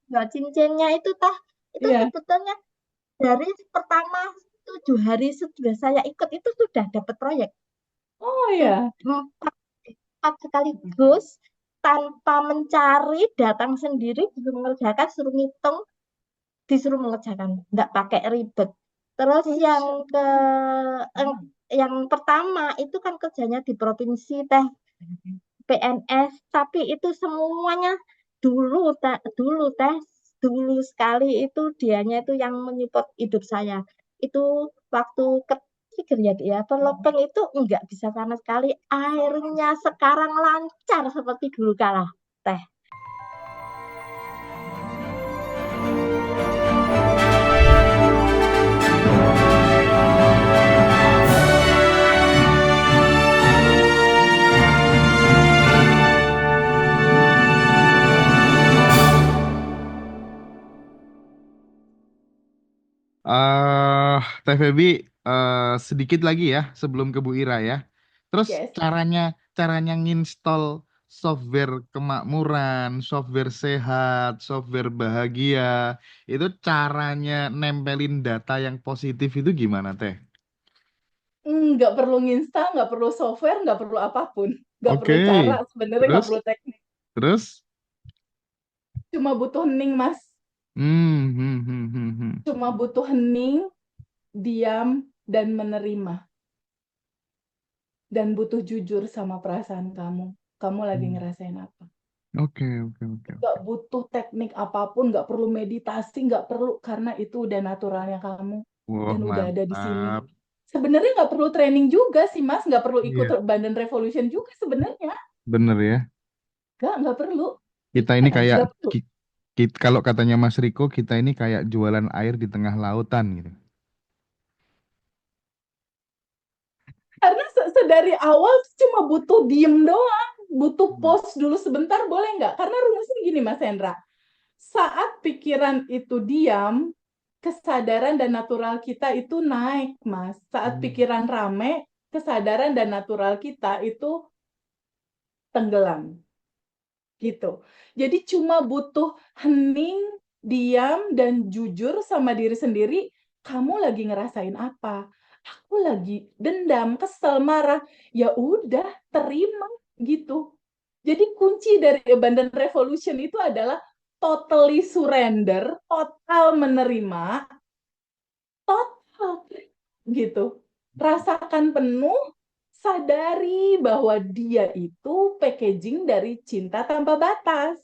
Nggak cincinnya itu tah, itu Iya. sebetulnya dari pertama 7 hari sudah saya ikut itu sudah dapat proyek. Oh Tuh, ya. empat sekaligus tanpa mencari, datang sendiri disuruh mengerjakan, suruh ngitung, disuruh mengerjakan, nggak pakai ribet. Terus eh, yang pertama itu kan kerjanya di provinsi teh, PNS, tapi itu semuanya dulu sekali itu dianya itu yang menyupport hidup saya. Itu waktu kecil ya dia pelopeng itu enggak bisa sama sekali. Airnya sekarang lancar seperti dulu kala teh. eh Teh Febi, sedikit lagi ya sebelum ke Bu Ira ya. Terus Yes. caranya nginstal software kemakmuran, software sehat, software bahagia, itu caranya nempelin data yang positif itu gimana Teh? Nggak perlu nginstal, nggak perlu software, nggak perlu apapun. Nggak Oke, perlu cara, sebenarnya nggak terus perlu teknik. terus, Cuma butuh hening, Mas. hmm, hmm, hmm, hmm. Cuma butuh hening, diam, dan menerima. Dan butuh jujur sama perasaan kamu. Kamu lagi Hmm. ngerasain apa? Oke, oke, oke, Nggak oke. butuh teknik apapun, nggak perlu meditasi, nggak perlu, karena itu udah naturalnya kamu Wah, dan udah ada di sini. mantap. Sebenarnya nggak perlu training juga sih, Mas. Nggak perlu ikut Iya, Bandan Revolution juga sebenarnya. bener ya. Nggak perlu. Kita Iya ini kan? kayak Nggak perlu. kalau katanya Mas Riko, kita ini kayak jualan air di tengah lautan gitu. Karena sedari awal cuma butuh diem doang. Butuh Hmm. pause dulu sebentar, boleh nggak? Karena rumusnya gini, Mas Hendra. Saat pikiran itu diam, kesadaran dan natural kita itu naik, Mas. Saat Hmm. pikiran rame, kesadaran dan natural kita itu tenggelam, gitu. Jadi cuma butuh hening, diam, dan jujur sama diri sendiri. Kamu lagi ngerasain apa? Aku lagi dendam, kesel, marah. Ya udah, terima gitu. Jadi kunci dari Abundant Revolution itu adalah totally surrender, total menerima, total gitu. Rasakan penuh, sadari bahwa dia itu packaging dari cinta tanpa batas.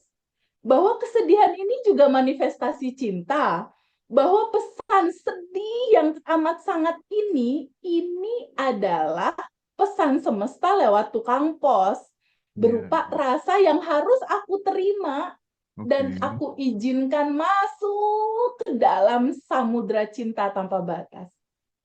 Bahwa kesedihan ini juga manifestasi cinta. Bahwa pesan sedih yang amat sangat ini adalah pesan semesta lewat tukang pos. Iya, Berupa rasa yang harus aku terima oke. dan aku izinkan masuk ke dalam samudra cinta tanpa batas.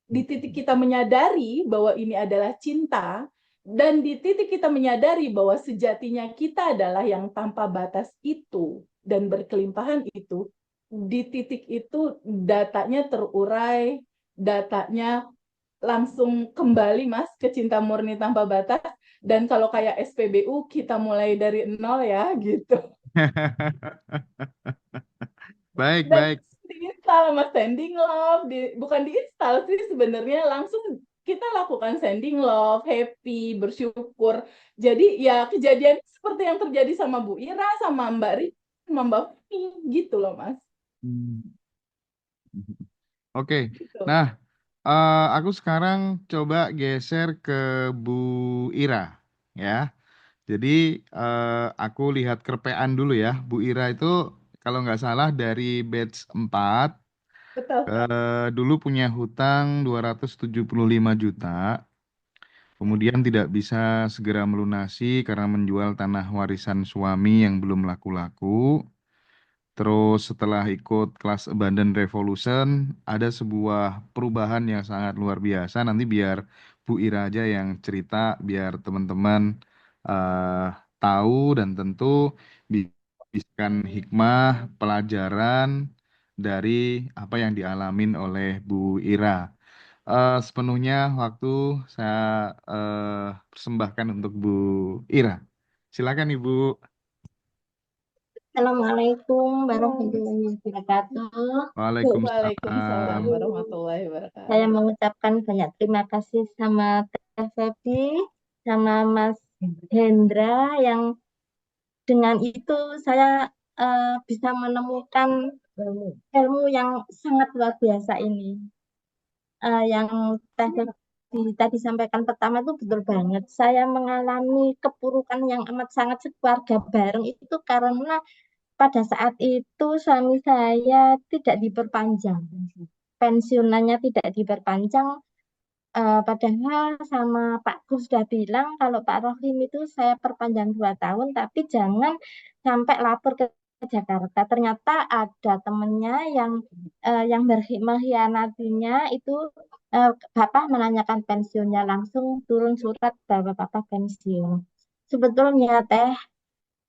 Di titik kita menyadari bahwa ini adalah cinta, dan di titik kita menyadari bahwa sejatinya kita adalah yang tanpa batas itu dan berkelimpahan itu, di titik itu datanya terurai, datanya langsung kembali Mas ke cinta murni tanpa batas. Dan kalau kayak SPBU kita mulai dari nol ya gitu. Baik, Dan baik. diinstal sama sending love, bukan diinstal sih sebenarnya, langsung kita lakukan sending love, happy, bersyukur. Jadi ya kejadian seperti yang terjadi sama Bu Ira, sama Mbak Ri, sama Mbak Fini gitu loh Mas. Hmm. Oke. Gitu. Nah, aku sekarang coba geser ke Bu Ira, ya. Jadi, aku lihat kerpean dulu ya. Bu Ira itu kalau nggak salah dari batch 4, Betul. dulu punya hutang 275 juta. Kemudian tidak bisa segera melunasi karena menjual tanah warisan suami yang belum laku-laku. Terus setelah ikut kelas Abundant Revolution, ada sebuah perubahan yang sangat luar biasa. Nanti biar Bu Ira aja yang cerita, biar teman-teman eh, tahu dan tentu bisikan hikmah, pelajaran dari apa yang dialamin oleh Bu Ira. Sepenuhnya waktu saya persembahkan untuk Bu Ira. Silakan Ibu. Assalamualaikum warahmatullahi wabarakatuh. Waalaikumsalam Waalaikumsalam. warahmatullahi Saya wabarakatuh. mengucapkan banyak terima kasih sama Teh Febi, sama Mas Hendra yang dengan itu saya bisa menemukan ilmu yang sangat luar biasa ini. Yang Teh Febi tadi sampaikan pertama itu betul banget. Saya mengalami keburukan yang amat sangat sekeluarga bareng itu karena pada saat itu suami saya tidak diperpanjang. Pensiunannya tidak diperpanjang. Padahal sama Pak Gus sudah bilang kalau Pak Rohim itu saya perpanjang 2 tahun, tapi jangan sampai lapor ke Jakarta. Ternyata ada temennya yang mengkhianatinya itu Bapak menanyakan pensiunnya langsung turun surat bahwa Bapak pensiun. Sebetulnya Teh,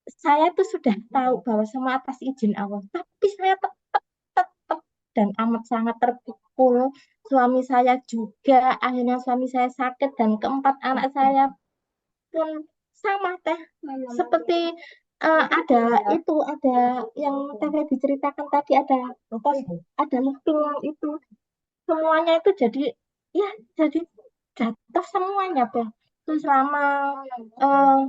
saya tuh sudah tahu bahwa semua atas izin Allah, tapi saya tetap dan amat sangat terpukul. Suami saya juga, akhirnya suami saya sakit dan keempat anak saya pun sama Teh. Seperti ada yang Teh diceritakan tadi ada lempeng itu semuanya itu ya jadi jatuh semuanya Teh. Terus selama eh,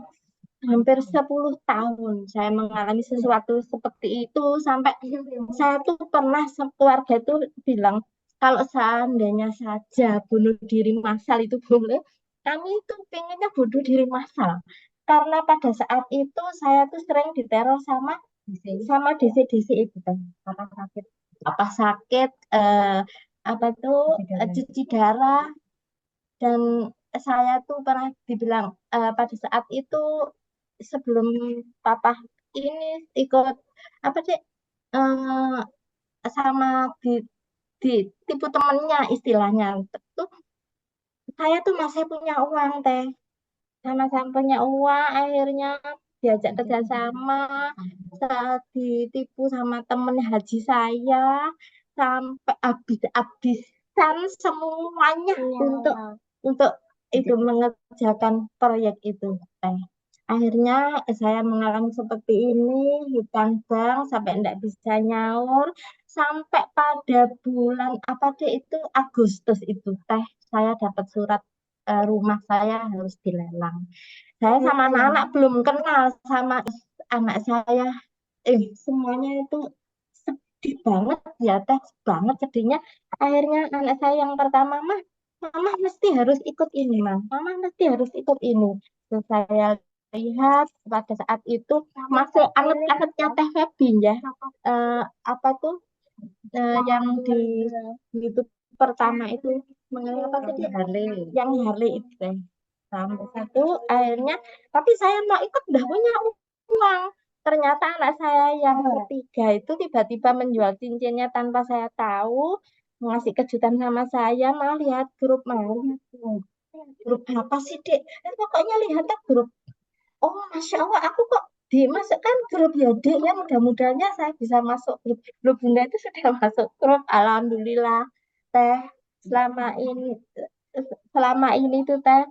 hampir 10 tahun saya mengalami sesuatu seperti itu sampai saya tuh pernah sekeluarga itu bilang kalau seandainya saja bunuh diri massal itu boleh, kami itu pengennya bunuh diri massal karena pada saat itu saya tuh sering diteror sama DC-DC itu kan apa sakit apa tuh cuci darah dan saya tuh pernah dibilang pada saat itu sebelum papa ini ikut apa sih sama di tipu temennya istilahnya tuh saya tuh masih punya uang Teh sama-sama punya uang akhirnya diajak kerjasama saat ditipu sama temen haji saya sampai habis-habisan semuanya untuk itu mengerjakan proyek itu Teh. Akhirnya saya mengalami seperti ini, hutang bank sampai tidak bisa nyaur, sampai pada bulan apa deh itu Agustus itu Teh, saya dapat surat rumah saya harus dilelang. Saya sama anak-anak belum kenal sama anak saya, semuanya itu sedih banget ya Teh, banget sedihnya. Akhirnya anak saya yang pertama, Mama mesti harus ikut ini, Mama mesti harus ikut ini. Terus saya lihat pada saat itu masih anget-angetnya Teh Febi ya. Eh, apa tuh yang di YouTube pertama itu mengenai apa tadi? Yang Harley itu Teh. Sampai satu akhirnya, tapi saya mau ikut udah punya uang. Ternyata anak saya yang ketiga itu tiba-tiba menjual cincinnya tanpa saya tahu, ngasih kejutan sama saya, malah lihat grup grup apa sih dek? Pokoknya lihat grup. Oh masya Allah, aku kok dimasukkan grup ya dek ya mudah-mudahannya saya bisa masuk grup. Loh Bunda itu sudah masuk grup, alhamdulillah Teh. Selama ini selama ini tuh Teh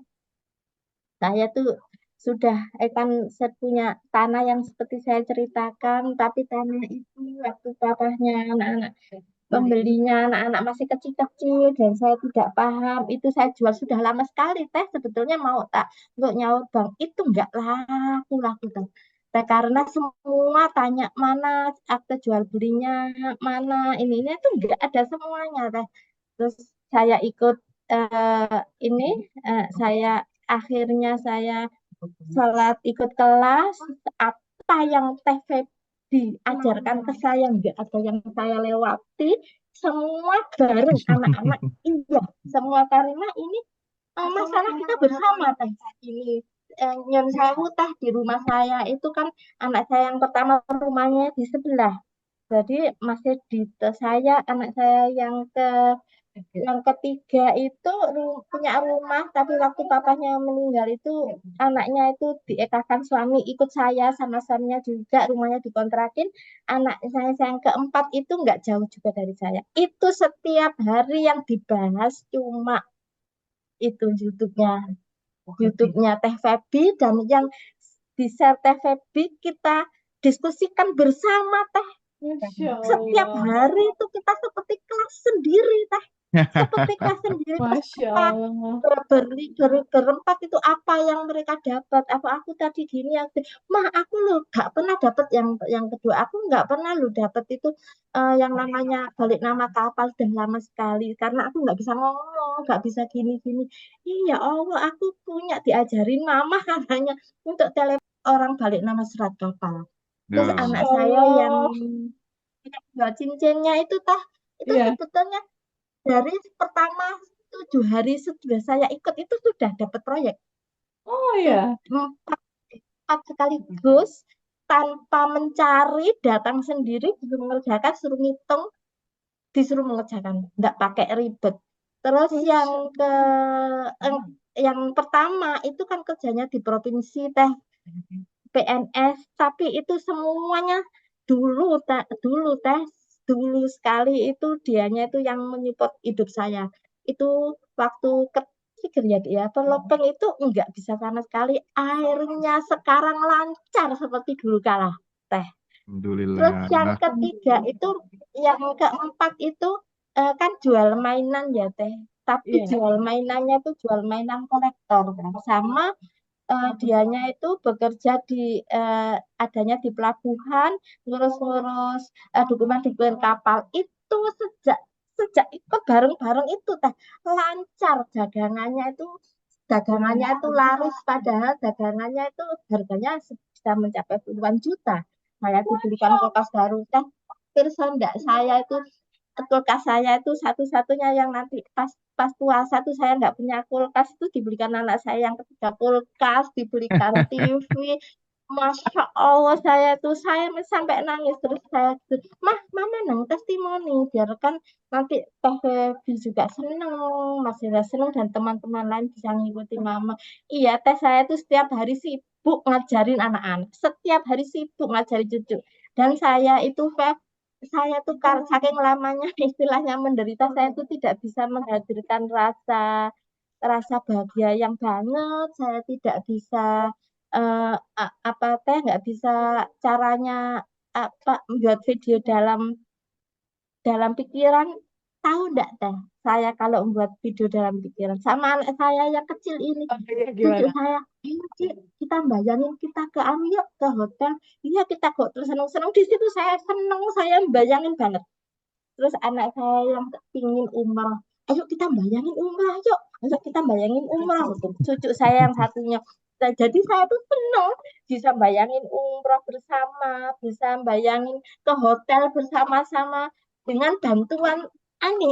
saya tuh sudah kan saya punya tanah yang seperti saya ceritakan, tapi tanah itu waktu papahnya anak-anak pembelinya anak-anak masih kecil-kecil dan saya tidak paham itu saya jual sudah lama sekali Teh sebetulnya mau tak untuk nyaur bang itu nggak laku Teh. Teh karena semua tanya mana akte jual belinya mana ini itu nggak ada semuanya Teh. Terus saya ikut ini saya akhirnya saya sholat ikut kelas apa yang Teh diajarkan ke saya nggak ada yang saya lewati semua bareng anak-anak iya semua karena ini masalah kita bersama Teh ini nyon sewu Teh di rumah saya itu kan anak saya yang pertama rumahnya di sebelah jadi masih di saya anak saya yang ketiga itu punya rumah, tapi waktu papanya meninggal itu anaknya itu diekakan suami ikut saya sama suaminya juga rumahnya dikontrakin. Anak saya yang keempat itu nggak jauh juga dari saya. Itu setiap hari yang dibahas cuma itu YouTube-nya Teh Febi dan yang di share Teh Febi kita diskusikan bersama teh. Masya Setiap Allah. hari itu kita seperti kelas sendiri teh, seperti kelas sendiri. Terus Masya apa Allah. berempat itu apa yang mereka dapat, apa aku tadi gini aku, mah aku loh gak pernah dapat yang kedua, aku nggak pernah loh dapat itu yang namanya balik nama kapal, sudah lama sekali karena aku nggak bisa ngomong, nggak bisa gini-gini. Iya Allah, aku punya diajarin mama katanya untuk telepon orang balik nama surat kapal. Terus Masya anak Duh. saya yang Allah. punya dua cincinnya itu tah, itu Iya. sebetulnya dari pertama 7 hari sudah saya ikut itu sudah dapat proyek Oh tuh ya. empat sekaligus tanpa mencari, datang sendiri disuruh mengerjakan, suruh ngitung, disuruh mengerjakan, nggak pakai ribet. Terus yang ke yang, yang pertama itu kan kerjanya di provinsi teh, PNS, tapi itu semuanya dulu sekali itu dianya itu yang menyupport hidup saya. Itu waktu kecil ya, terlopeng itu enggak bisa sama sekali. Airnya sekarang lancar seperti dulu kala teh. Terus yang Alhamdulillah. ketiga itu, yang keempat itu kan jual mainan ya teh. Tapi Iya. jual mainannya itu jual mainan kolektor kan. Sama dianya itu bekerja di adanya di pelabuhan, ngurus-ngurus dokumen-dokumen kapal itu sejak sejak ikut bareng-bareng itu teh lancar dagangannya itu laris, padahal dagangannya itu harganya bisa mencapai puluhan juta. Saya dibelikan Masya kulkas baru teh, terus enggak saya itu kulkas saya itu satu-satunya yang nanti pas pas puasa tuh saya nggak punya kulkas, itu dibelikan anak saya yang ketiga kulkas, dibelikan TV. Masya Allah, saya sampai nangis. Terus saya gitu, mah mama nang testimoni biarkan nanti Teh Febi juga seneng, Mas Ira seneng, dan teman-teman lain bisa ngikuti mama. Iya teh, saya tuh setiap hari sibuk ngajarin anak-anak, setiap hari sibuk ngajarin cucu. Dan saya itu saya tuh saking lamanya istilahnya menderita, saya tuh tidak bisa menghadirkan rasa rasa bahagia yang banget. Saya tidak bisa apa teh, nggak bisa caranya apa buat video dalam pikiran. Tahu enggak teh, saya kalau membuat video dalam pikiran sama anak saya yang kecil ini, Allah. Iya, cucu gimana? saya, "Ayo, Cik, kita bayangin kita ke yuk ke hotel." Iya kita kok terus seneng-seneng di situ, saya seneng, saya bayangin banget. Terus anak saya yang pingin umrah, ayo kita bayangin umrah, yuk, ayo kita bayangin umrah. Cucu saya yang satunya. Nah, jadi saya tuh seneng bisa bayangin umrah bersama, bisa bayangin ke hotel bersama-sama dengan bantuan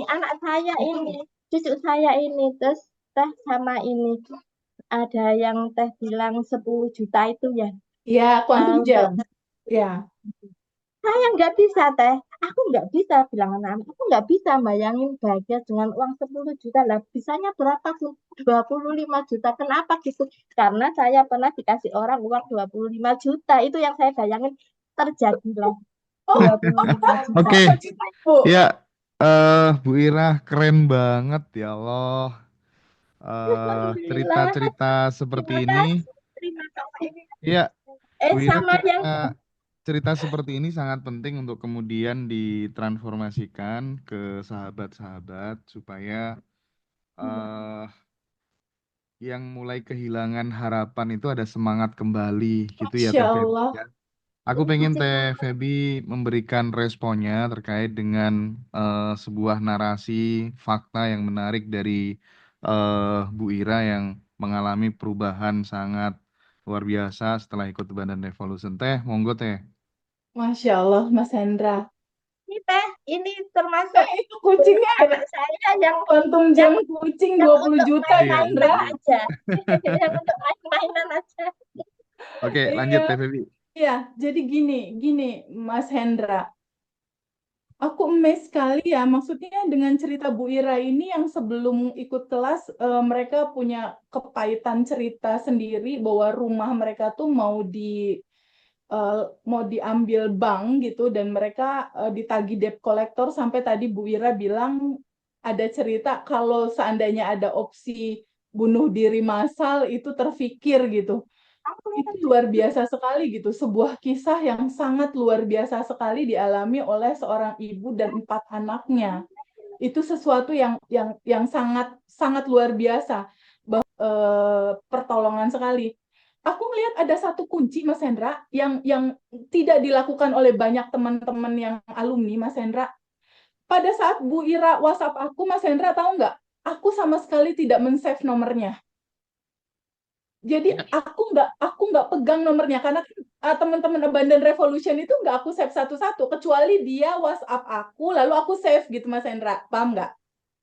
anak saya ini, cucu saya ini. Terus teh sama ini ada yang teh bilang 10 juta itu ya, Iya, quantum untuk jam. Ya. saya nggak bisa teh, aku nggak bisa bilang anak, aku nggak bisa bayangin bahagia dengan uang 10 juta lah. Bisanya berapa pun 25 juta. Kenapa gitu? Karena saya pernah dikasih orang uang 25 juta. Itu yang saya bayangin terjadi lah, Oh, dua puluh oh, lima juta. Oke, berapa juta, Bu? ya, Bu Ira keren banget ya Allah. Alhamdulillah. Cerita-cerita seperti Terima ini, kasih. Terima kasih. ya, Bu Ira Sama yang cerita seperti ini sangat penting untuk kemudian ditransformasikan ke sahabat-sahabat supaya eh yang mulai kehilangan harapan itu ada semangat kembali gitu ya Masya Teh Feby. Allah. Aku pengen Teh Feby memberikan responnya terkait dengan sebuah narasi fakta yang menarik dari Bu Ira yang mengalami perubahan sangat luar biasa setelah ikut Badan Revolution. Teh, monggo Teh. Masya Allah, Mas Hendra. ini teh, ini termasuk Itu kucingnya anak saya quantum yang jam kucing yang 20 untuk juta, Iya, iya, main-mainan Hendra. iya. aja. Yang untuk main-mainan aja. Oke, lanjut Iya, Teh Feby. iya. Jadi gini, Mas Hendra. Aku amazed sekali ya, maksudnya dengan cerita Bu Ira ini yang sebelum ikut kelas mereka punya kepahitan cerita sendiri bahwa rumah mereka tuh eh, mau diambil bank gitu dan mereka ditagih debt collector sampai tadi Bu Ira bilang ada cerita kalau seandainya ada opsi bunuh diri massal itu terfikir gitu. itu luar biasa sekali gitu. Sebuah kisah yang sangat luar biasa sekali dialami oleh seorang ibu dan 4 anaknya. Itu sesuatu yang sangat sangat luar biasa, pertolongan sekali. Aku melihat ada satu kunci, Mas Hendra, yang tidak dilakukan oleh banyak teman-teman yang alumni, Mas Hendra. Pada saat Bu Ira WhatsApp aku, Mas Hendra tahu nggak? Aku sama sekali tidak men-save nomornya. Jadi aku nggak pegang nomornya karena teman-teman Abundant Revolution itu nggak aku save satu-satu, kecuali dia WhatsApp aku lalu aku save gitu, Mas Hendra, paham nggak?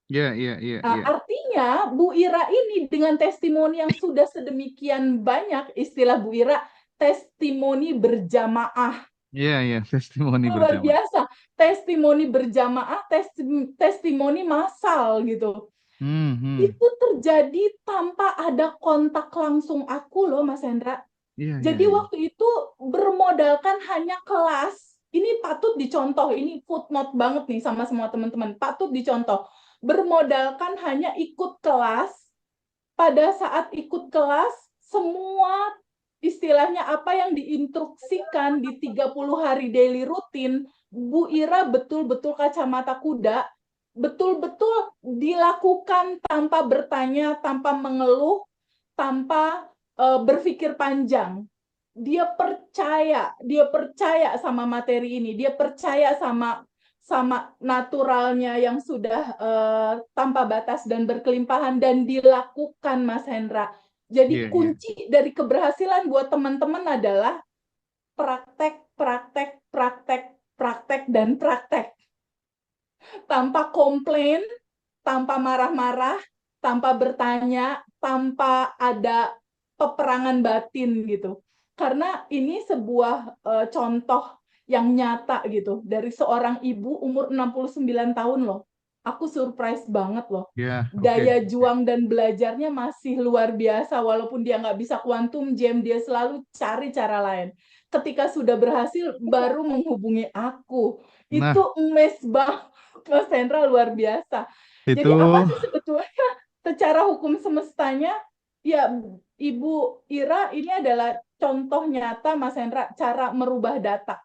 Iya, iya, iya, iya. Artinya Bu Ira ini dengan testimoni yang sudah sedemikian banyak, istilah Bu Ira testimoni berjamaah. Iya, iya, testimoni Luar berjamaah. biasa, testimoni berjamaah, testimoni massal gitu. Itu terjadi tanpa ada kontak langsung aku loh, Mas Hendra. Iya, iya, Jadi iya. waktu itu bermodalkan hanya kelas. Ini patut dicontoh, ini footnote banget nih sama semua teman-teman. Patut dicontoh. Bermodalkan hanya ikut kelas. Pada saat ikut kelas, semua istilahnya apa yang diinstruksikan di 30 hari daily rutin, Bu Ira betul-betul kacamata kuda, betul-betul dilakukan tanpa bertanya, tanpa mengeluh, tanpa berpikir panjang. Dia percaya sama materi ini, dia percaya sama naturalnya yang sudah tanpa batas dan berkelimpahan dan dilakukan, Mas Hendra. Jadi Iya, iya. kunci dari keberhasilan buat teman-teman adalah praktek, praktek, praktek, praktek, dan praktek. Tanpa komplain, tanpa marah-marah, tanpa bertanya, tanpa ada peperangan batin gitu. Karena ini sebuah contoh yang nyata gitu dari seorang ibu umur 69 tahun loh. Aku surprise banget loh. Ya, oke. Daya juang dan belajarnya masih luar biasa walaupun dia nggak bisa quantum jam, dia selalu cari cara lain. Ketika sudah berhasil baru menghubungi aku. Nah, Itu emes banget, Mas Hendra, luar biasa. itu Jadi apa sih sebetulnya secara hukum semestanya? Ya, Ibu Ira ini adalah contoh nyata, Mas Hendra, cara merubah data.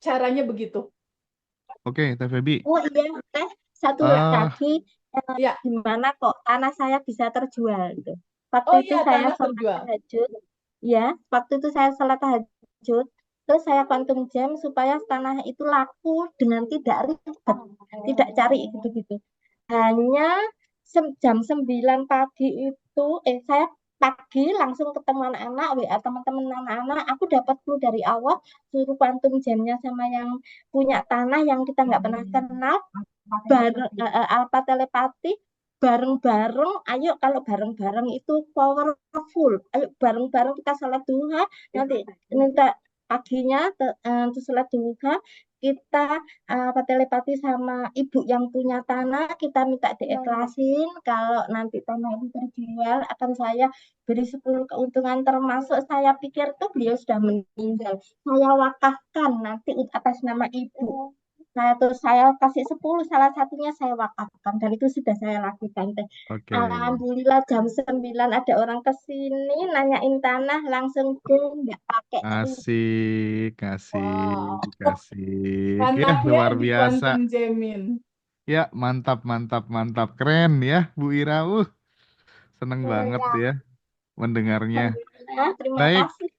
Caranya begitu. oke, Teh Febi. Oh iya, Teh, satu Ah, lagi, Ya. gimana kok tanah saya bisa terjual gitu. Waktu Oh itu iya, saya tanah sholat terjual. tahajud, ya, waktu itu saya sholat tahajud, terus saya quantum jam supaya tanah itu laku dengan tidak ribet, tidak cari gitu-gitu. Hanya jam 9 pagi itu, saya pagi langsung ketemu anak-anak, WA teman-teman anak-anak, aku dapat clue dari awal, suruh quantum jamnya sama yang punya tanah yang kita nggak pernah kenal, bareng alpha telepati, bareng-bareng, ayo kalau bareng-bareng itu powerful, ayo bareng-bareng kita sholat duha, nanti minta paginya terus sholat duha, kita telepati sama ibu yang punya tanah, kita minta diikhlasin kalau nanti tanah itu terjual akan saya beri 10 keuntungan, termasuk saya pikir tuh beliau sudah meninggal, saya wakafkan nanti atas nama ibu. Nah, terus saya kasih 10, salah satunya saya wakafkan, dan itu sudah saya lakukan. Teh. oke. Alhamdulillah jam 9 ada orang ke sini, nanyain tanah, langsung deh, nggak pakai ribet. Asik, asik, Wow. asik. Ya, Anaknya luar di biasa. quantum jamin. Ya, mantap, mantap, mantap. Keren ya, Bu Ira. Seneng banget ya mendengarnya. Alhamdulillah, terima Baik, kasih.